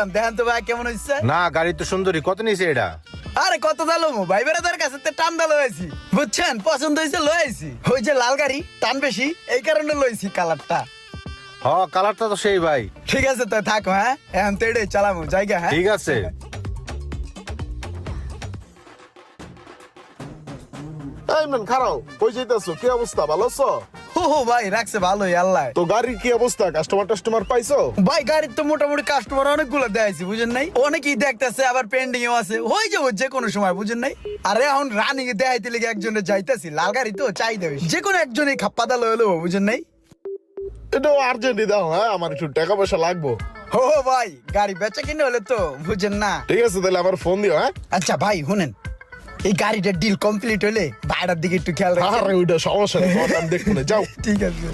দিলাম, দেখেন তো ভাই কেমন হয়েছে। না গাড়ি তো সুন্দরী, কত নিছে এটা? আরে কত দালো ভাই বেড়াদার কাছে টান দালো হয়েছি, বুঝছেন? পছন্দ হয়েছে লয়েছি। ওই যে লাল গাড়ি টান বেশি, এই কারণে লইছি কালারটা। হ কালারটা তো সেই ভাই। ঠিক আছে তো থাকো, হ্যাঁ এখন তো এটাই চালামো জায়গা। হ্যাঁ ঠিক আছে। এই ম্যান খারাও, কই যাইতাছো? কি অবস্থা, ভালো আছো? হো ভাই রাখছে ভালোই আল্লাহ। তো গাড়ির কি অবস্থা, কাস্টমার পাইছো? ভাই গাড়ির তো মোটামুটি কাস্টমার অনেকগুলো দেখাইছি, বুঝেন নাই? অনেকেই দেখতেছে, আবার পেন্ডিং এও আছে, হয়ে যাবো যে কোনো সময়, বুঝেন নাই? আরে এখন রানিং এ দেখাইতে লেগে একজনের যাইতেছি, লাল গাড়ি তো চাহিদা বেশি, যে কোনো একজনই খাপ্পা দালো হলো, বুঝেন নাই? এটাও আর্জেন্টই দাও, হ্যাঁ আমার একটু টাকা পয়সা লাগবো। হো ভাই গাড়ি বেচা কিনে হলে তো, বুঝেন না? ঠিক আছে তাহলে আমার ফোন দিও। হ্যাঁ আচ্ছা ভাই শুনেন, এই গাড়িটার ডিল কমপ্লিট হলে বাইরের দিকে একটু খেয়াল রাখবেন। আরে ওইটা সমস্যা নেই, তোমার আমি দেখবো না, যাও। ঠিক আছে।